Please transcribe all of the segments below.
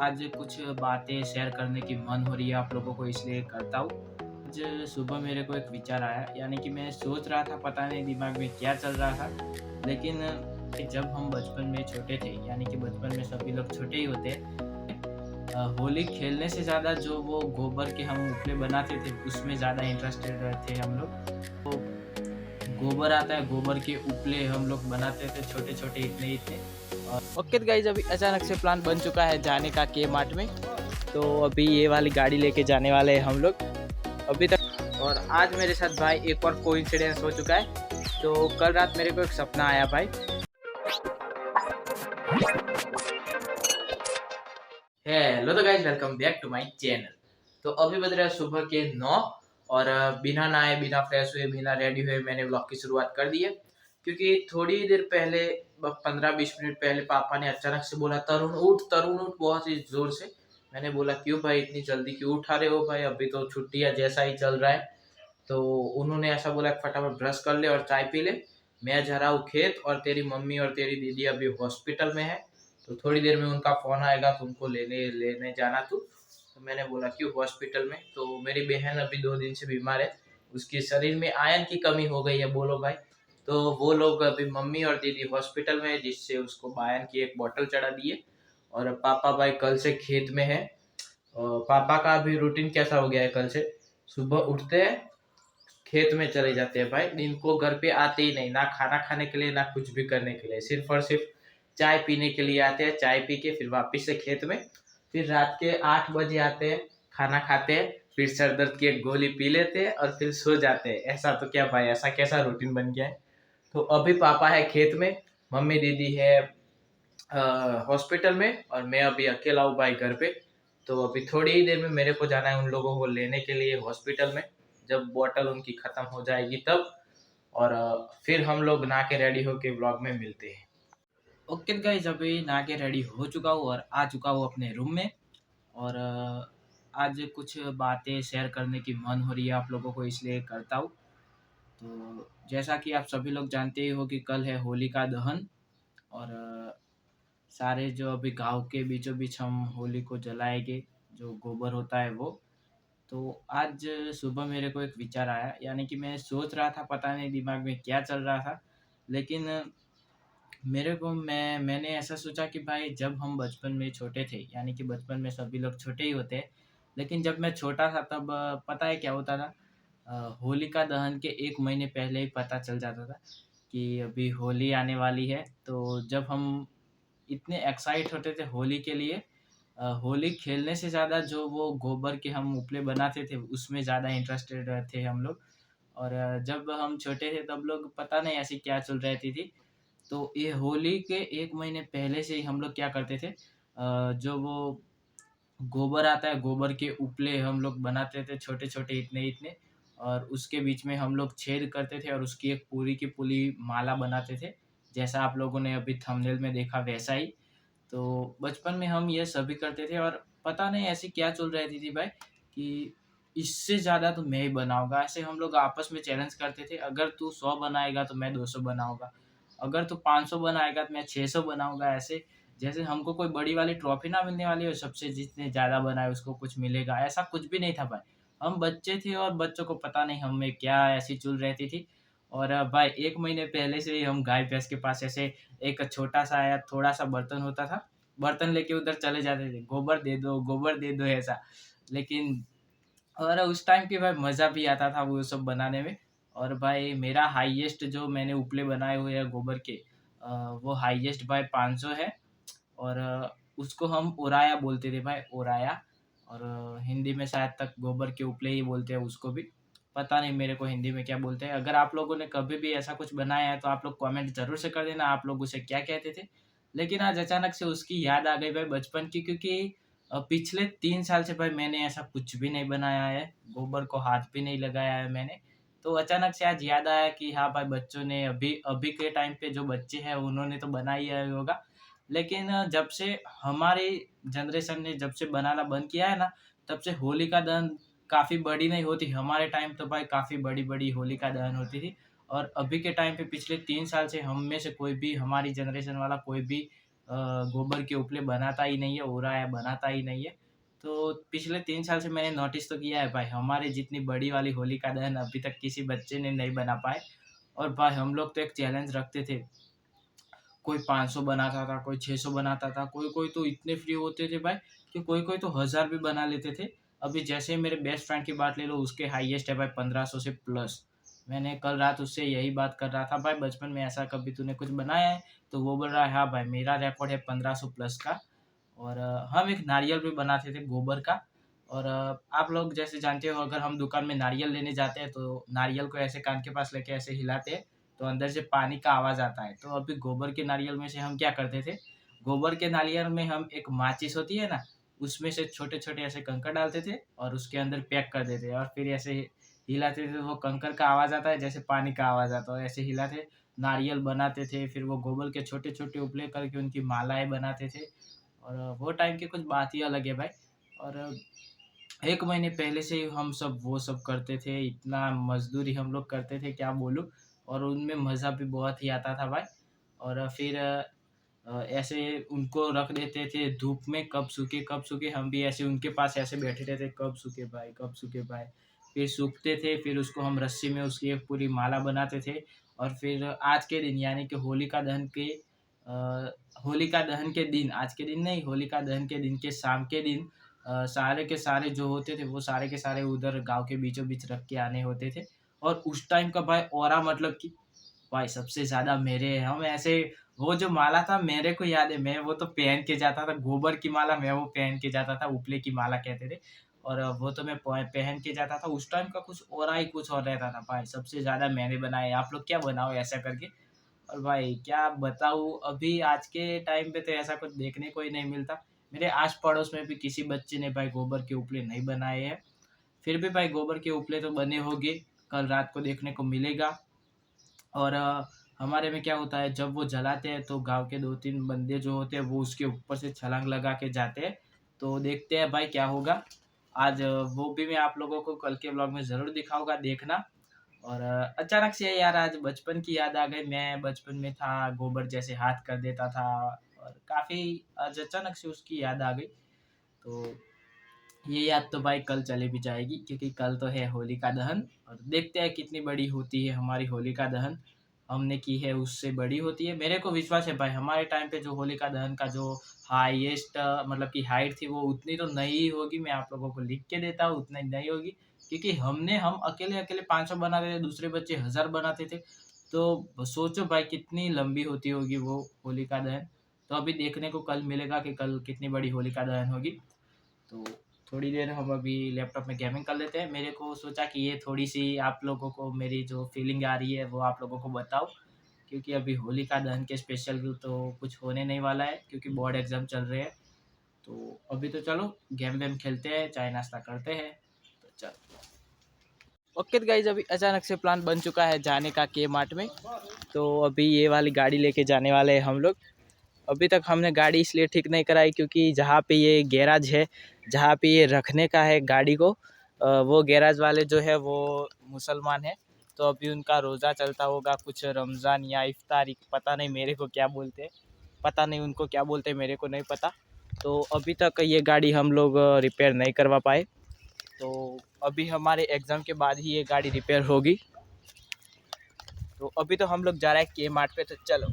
आज कुछ बातें शेयर करने की मन हो रही है आप लोगों को, इसलिए करता हूँ। आज सुबह मेरे को एक विचार आया, यानी कि मैं सोच रहा था, पता नहीं दिमाग में क्या चल रहा था। लेकिन कि जब हम बचपन में छोटे थे, यानी कि बचपन में सभी लोग छोटे ही होते हैं, होली खेलने से ज़्यादा जो वो गोबर के हम उपले बनाते थे उसमें ज़्यादा इंटरेस्टेड थे हम लोग। तो गोबर आता है, गोबर के उपले हम लोग बनाते थे छोटे छोटे, इतने इतने। और ओके गाइज, अभी अचानक से प्लान बन चुका है जाने का के मार्ट में। तो अभी ये वाली गाड़ी लेके जाने वाले हैं हम लोग अभी तक। और आज मेरे साथ भाई एक और कोइंसिडेंस हो चुका है। तो कल रात मेरे को एक सपना आया भाई। हेलो तो guys, welcome back to my channel. तो अभी बज रहा है सुबह के 9 और बिना नहाए, बिना फ्रेश हुए, बिना रेडी हुए मैंने व्लॉग की शुरुआत कर दी है। क्योंकि थोड़ी देर पहले, 15-20 मिनट पहले पापा ने अचानक से बोला, तरुण उठ, तरुण उठ, बहुत ही जोर से। मैंने बोला क्यों भाई, इतनी जल्दी क्यों उठा रहे हो भाई, अभी तो छुट्टियाँ जैसा ही चल रहा है। तो उन्होंने ऐसा बोला फटाफट ब्रश कर ले और चाय पी ले, मैं जा रहा हूँ खेत, और तेरी मम्मी और तेरी दीदी अभी हॉस्पिटल में है, तो थोड़ी देर में उनका फोन आएगा, तुमको लेने लेने जाना तू। तो मैंने बोला क्यों हॉस्पिटल में? तो मेरी बहन अभी 2 दिन से बीमार है, उसके शरीर में आयरन की कमी हो गई है, बोलो भाई। तो वो लोग अभी मम्मी और दीदी हॉस्पिटल में है, जिससे उसको आयरन की एक बोतल चढ़ा दी है। और पापा भाई कल से खेत में है। और पापा का अभी रूटीन कैसा हो गया है, कल से सुबह उठते हैं, खेत में चले जाते हैं भाई, दिन को घर पे आते ही नहीं, ना खाना खाने के लिए ना कुछ भी करने के लिए, सिर्फ और सिर्फ चाय पीने के लिए आते हैं। चाय पी के फिर वापस से खेत में, फिर रात के 8 बजे आते हैं, खाना खाते हैं, फिर सर दर्द की एक गोली पी लेते हैं और फिर सो जाते हैं। ऐसा तो क्या भाई, ऐसा कैसा रूटीन बन गया है। तो अभी पापा है खेत में, मम्मी दीदी है हॉस्पिटल में, और मैं अभी अकेला हूँ भाई घर पे। तो अभी थोड़ी ही देर में मेरे को जाना है उन लोगों को लेने के लिए हॉस्पिटल में, जब बोतल उनकी खत्म हो जाएगी तब। और फिर हम लोग नहा के रेडी होके व्लॉग में मिलते हैं। ओके गाइस, अभी नहा के रेडी हो चुका हूँ और आ चुका हूँ अपने रूम में। और आज कुछ बातें शेयर करने की मन हो रही है आप लोगों को, इसलिए करता हूँ। तो जैसा कि आप सभी लोग जानते ही हो कि कल है होलिका दहन। और सारे जो अभी गांव के बीचों बीच हम होली को जलाएंगे, जो गोबर होता है वो। तो आज सुबह मेरे को एक विचार आया, यानी कि मैं सोच रहा था, पता नहीं दिमाग में क्या चल रहा था। लेकिन मेरे को मैंने ऐसा सोचा कि भाई जब हम बचपन में छोटे थे, यानी कि बचपन में सभी लोग छोटे ही होते हैं। लेकिन जब मैं छोटा था तब पता है क्या होता था। होलिका दहन के 1 महीने पहले ही पता चल जाता था कि अभी होली आने वाली है। तो जब हम इतने एक्साइट होते थे होली के लिए, होली खेलने से ज़्यादा जो वो गोबर के हम उपले बनाते थे उसमें ज़्यादा इंटरेस्टेड थे हम लोग। और जब हम छोटे थे तब लोग, पता नहीं ऐसी क्या चल रहती थी। तो ये होली के 1 महीने पहले से ही हम लोग क्या करते थे, जो वो गोबर आता है, गोबर के उपले हम लोग बनाते थे छोटे छोटे, इतने इतने। और उसके बीच में हम लोग छेद करते थे और उसकी एक पूरी की पूरी माला बनाते थे, जैसा आप लोगों ने अभी थंबनेल में देखा वैसा ही। तो बचपन में हम ये सभी करते थे, और पता नहीं ऐसी क्या चल रही थी भाई कि इससे ज़्यादा तो मैं ही बनाऊंगा। ऐसे हम लोग आपस में चैलेंज करते थे, अगर तू 100 बनाएगा तो मैं 200 बनाऊंगा, अगर तू 500 बनाएगा तो मैं 600 बनाऊंगा। ऐसे जैसे हमको कोई बड़ी वाली ट्रॉफी ना मिलने वाली हो, सबसे जितने ज़्यादा बनाए उसको कुछ मिलेगा, ऐसा कुछ भी नहीं था भाई। हम बच्चे थे और बच्चों को पता नहीं हमें क्या ऐसी चुल रहती थी। और भाई 1 महीने पहले से ही हम गाय भैंस के पास ऐसे एक छोटा सा या थोड़ा सा बर्तन होता था, बर्तन लेके उधर चले जाते थे, गोबर दे दो, गोबर दे दो, ऐसा। लेकिन और उस टाइम पे भाई मज़ा भी आता था वो सब बनाने में। और भाई मेरा हाईएस्ट जो मैंने उपले बनाए हुए हैं गोबर के, वो हाईएस्ट भाई 500 है। और उसको हम ओराया बोलते थे भाई, ओराया। और हिंदी में शायद तक गोबर के उपले ही बोलते हैं उसको भी, पता नहीं मेरे को हिंदी में क्या बोलते हैं। अगर आप लोगों ने कभी भी ऐसा कुछ बनाया है तो आप लोग कमेंट जरूर से कर देना, आप लोग उसे क्या कहते थे। लेकिन आज अचानक से उसकी याद आ गई भाई बचपन की, क्योंकि पिछले 3 साल से भाई मैंने ऐसा कुछ भी नहीं बनाया है, गोबर को हाथ भी नहीं लगाया है मैंने। तो अचानक से आज याद आया कि हाँ भाई, बच्चों ने अभी अभी के टाइम पे जो बच्चे हैं उन्होंने तो बनाई है होगा। लेकिन जब से हमारी जनरेशन ने जब से बनाना बंद किया है ना, तब से होलिका दहन काफ़ी बड़ी नहीं होती। हमारे टाइम तो भाई काफ़ी बड़ी बड़ी होलिका दहन होती थी। और अभी के टाइम पे पिछले 3 साल से हम में से कोई भी, हमारी जनरेशन वाला कोई भी गोबर के उपले बनाता ही नहीं है, हो रहा है बनाता ही नहीं है। तो पिछले 3 साल से मैंने नोटिस तो किया है भाई, हमारे जितनी बड़ी वाली होलिका दहन अभी तक किसी बच्चे ने नहीं बना पाए। और भाई हम लोग तो एक चैलेंज रखते थे, कोई 500 बनाता था, कोई 600 बनाता था, कोई-कोई तो इतने फ्री होते थे भाई कि कोई-कोई तो 1000 भी बना लेते थे। अभी जैसे ही मेरे बेस्ट फ्रेंड की बात ले लो, उसके हाईएस्ट है भाई 1500 से प्लस। मैंने कल रात उससे यही बात कर रहा था, भाई बचपन में ऐसा कभी तूने कुछ बनाया है? तो वो बोल रहा है, हाँ भाई मेरा रिकॉर्ड है 1500 प्लस का। और हम एक नारियल भी बनाते थे गोबर का। और आप लोग जैसे जानते हो, अगर हम दुकान में नारियल लेने जाते हैं तो नारियल को ऐसे कान के पास लेके ऐसे हिलाते हैं तो अंदर से पानी का आवाज़ आता है। तो अभी गोबर के नारियल में से हम क्या करते थे, गोबर के नारियल में हम एक माचिस होती है ना, उसमें से छोटे-छोटे ऐसे कंकड़ डालते थे और उसके अंदर पैक कर देते और फिर ऐसे हिलाते थे, तो वो कंकड़ का आवाज़ आता है जैसे पानी का आवाज़ आता है, ऐसे हिलाते नारियल बनाते थे। फिर वो गोबर के छोटे-छोटे उपले करके उनकी मालाएँ बनाते थे। और वो टाइम की कुछ बात ही अलग है भाई। और 1 महीने पहले से ही हम सब वो सब करते थे, इतना मज़दूरी हम लोग करते थे क्या बोलूँ। और उनमें मज़ा भी बहुत ही आता था भाई। और फिर ऐसे उनको रख देते थे धूप में, कब सूखे, हम भी ऐसे उनके पास ऐसे बैठे रहते, कब सूखे भाई, कब सूखे भाई। फिर सूखते थे, फिर उसको हम रस्सी में उसकी एक पूरी माला बनाते थे। और फिर आज के दिन यानी कि होलिका दहन के दिन, आज के दिन नहीं, होलिका दहन के दिन के शाम के दिन सारे के सारे जो होते थे वो सारे के सारे उधर गाँव के बीचों-बीच रख के आने होते थे। और उस टाइम का भाई ऑरा मतलब कि भाई सबसे ज़्यादा मेरे हम ऐसे, वो जो माला था मेरे को याद है, मैं वो तो पहन के जाता था, गोबर की माला मैं वो पहन के जाता था, उपले की माला कहते थे। और वो तो मैं पहन के जाता था, उस टाइम का कुछ ऑरा ही कुछ और रहता था भाई, सबसे ज़्यादा मैंने बनाए, आप लोग क्या बनाओ ऐसा करके। और भाई क्या बताऊँ, अभी आज के टाइम पे तो ऐसा कुछ देखने को ही नहीं मिलता। मेरे आस-पड़ोस में भी किसी बच्चे ने भाई गोबर के उपले नहीं बनाए हैं। फिर भी भाई गोबर के उपले तो बने होंगे, कल रात को देखने को मिलेगा। और हमारे में क्या होता है, जब वो जलाते हैं तो गाँव के 2-3 बंदे जो होते हैं वो उसके ऊपर से छलांग लगा के जाते हैं। तो देखते हैं भाई क्या होगा। आज वो भी मैं आप लोगों को कल के व्लॉग में ज़रूर दिखाऊँगा, देखना। और अचानक से यार आज बचपन की याद आ गई। मैं बचपन में था, गोबर जैसे हाथ कर देता था और काफ़ी आज अचानक से उसकी याद आ गई। तो ये याद तो भाई कल चली भी जाएगी क्योंकि कल तो है होलिका दहन। और देखते हैं कितनी बड़ी होती है हमारी होलिका दहन। हमने की है उससे बड़ी होती है। मेरे को विश्वास है भाई, हमारे टाइम पे जो होलिका दहन का जो हाईएस्ट मतलब कि हाइट थी वो उतनी तो नहीं होगी, मैं आप लोगों को लिख के देता हूँ, उतनी नहीं होगी। क्योंकि हम अकेले-अकेले 500 बनाते थे, दूसरे बच्चे 1000 बनाते थे। तो सोचो भाई कितनी लंबी होती होगी वो होलिका दहन। तो अभी देखने को कल मिलेगा कि कल कितनी बड़ी होलिका दहन होगी। तो थोड़ी देर हम अभी लैपटॉप में गेमिंग कर लेते हैं। मेरे को सोचा कि ये थोड़ी-सी आप लोगों को मेरी जो फीलिंग आ रही है वो आप लोगों को बताऊँ, क्योंकि अभी होलिका दहन के स्पेशल तो कुछ होने नहीं वाला है क्योंकि बोर्ड एग्ज़ाम चल रहे हैं। तो अभी तो चलो गेम-वेम खेलते हैं, चाय नाश्ता करते हैं। तो चलो। ओके तो गाइज़, अभी अचानक से प्लान बन चुका है जाने का के मार्ट में। तो अभी ये वाली गाड़ी लेके जाने वाले हैं हम लोग। अभी तक हमने गाड़ी इसलिए ठीक नहीं कराई क्योंकि जहाँ पे ये गैराज है, जहाँ पे ये रखने का है गाड़ी को, वो गैराज वाले जो है वो मुसलमान है। तो अभी उनका रोज़ा चलता होगा, कुछ रमज़ान या इफ्तारी, पता नहीं मेरे को क्या बोलते हैं, पता नहीं उनको क्या बोलते हैं, मेरे को नहीं पता। तो अभी तक ये गाड़ी हम लोग रिपेयर नहीं करवा पाए। तो अभी हमारे एग्ज़ाम के बाद ही ये गाड़ी रिपेयर होगी। तो अभी तो हम लोग जा रहे हैं के मार्ट पे, तो चलो।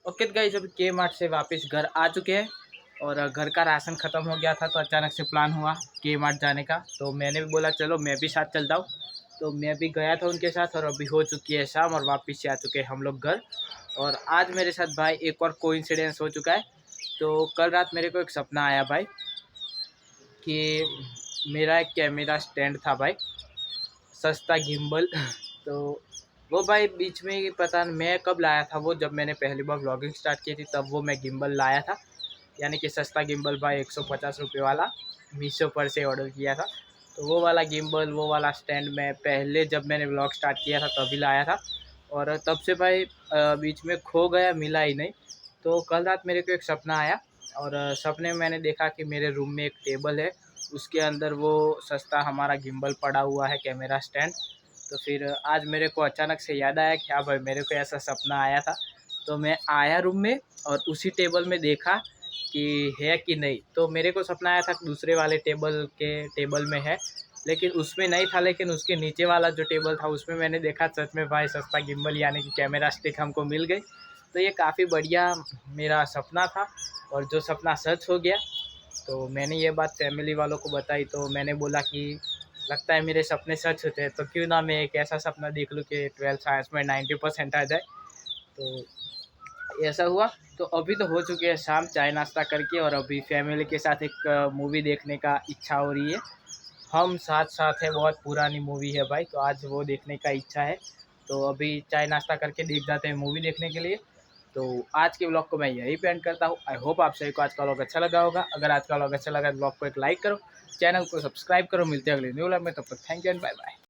ओके गाइस, अभी के मार्ट से वापस घर आ चुके हैं। और घर का राशन ख़त्म हो गया था तो अचानक से प्लान हुआ के मार्ट जाने का। तो मैंने भी बोला चलो मैं भी साथ चलता हूँ। तो मैं भी गया था उनके साथ और अभी हो चुकी है शाम और वापस से आ चुके हैं हम लोग घर। और आज मेरे साथ भाई एक और कोइंसिडेंस हो चुका है। तो कल रात मेरे को एक सपना आया भाई कि मेरा एक कैमरा स्टैंड था भाई, सस्ता गिम्बल। तो वो भाई बीच में ही पता नहीं मैं कब लाया था, वो जब मैंने पहली बार व्लॉगिंग स्टार्ट की थी तब वो मैं गिम्बल लाया था। यानी कि सस्ता गिम्बल भाई 150 रुपये वाला, मीशो पर से ऑर्डर किया था। तो वो वाला गिम्बल, वो वाला स्टैंड मैं पहले जब मैंने व्लॉग स्टार्ट किया था तभी लाया था। और तब से भाई बीच में खो गया, मिला ही नहीं। तो कल रात मेरे को एक सपना आया और सपने में मैंने देखा कि मेरे रूम में एक टेबल है, उसके अंदर वो सस्ता हमारा गिम्बल पड़ा हुआ है, कैमरा स्टैंड। तो फिर आज मेरे को अचानक से याद आया कि हाँ भाई मेरे को ऐसा सपना आया था। तो मैं आया रूम में और उसी टेबल में देखा कि है कि नहीं। तो मेरे को सपना आया था दूसरे वाले टेबल में है, लेकिन उसमें नहीं था। लेकिन उसके नीचे वाला जो टेबल था उसमें मैंने देखा सच में भाई सस्ता गिम्बल यानी कि कैमरा स्टिक हमको मिल गई। तो ये काफ़ी बढ़िया मेरा सपना था और जो सपना सच हो गया। तो मैंने ये बात फैमिली वालों को बताई, तो मैंने बोला कि लगता है मेरे सपने सच होते हैं, तो क्यों ना मैं एक ऐसा सपना देख लूँ कि 12th साइंस में 90% आ जाए। तो ऐसा हुआ। तो अभी तो हो चुके हैं शाम, चाय नाश्ता करके, और अभी फैमिली के साथ एक मूवी देखने का इच्छा हो रही है। हम साथ साथ है, बहुत पुरानी मूवी है भाई, तो आज वो देखने का इच्छा है। तो अभी चाय नाश्ता करके देख जाते हैं मूवी देखने के लिए। तो आज के ब्लॉग को मैं यही पे एंड करता हूँ। आई होप आप सभी को आज का ब्लॉग अच्छा लगा होगा। अगर आज का ब्लॉग अच्छा लगा तो ब्लॉग को एक लाइक करो, चैनल को सब्सक्राइब करो। मिलते हैं अगले न्यू ब्लॉग में, तब तक thank you and bye bye.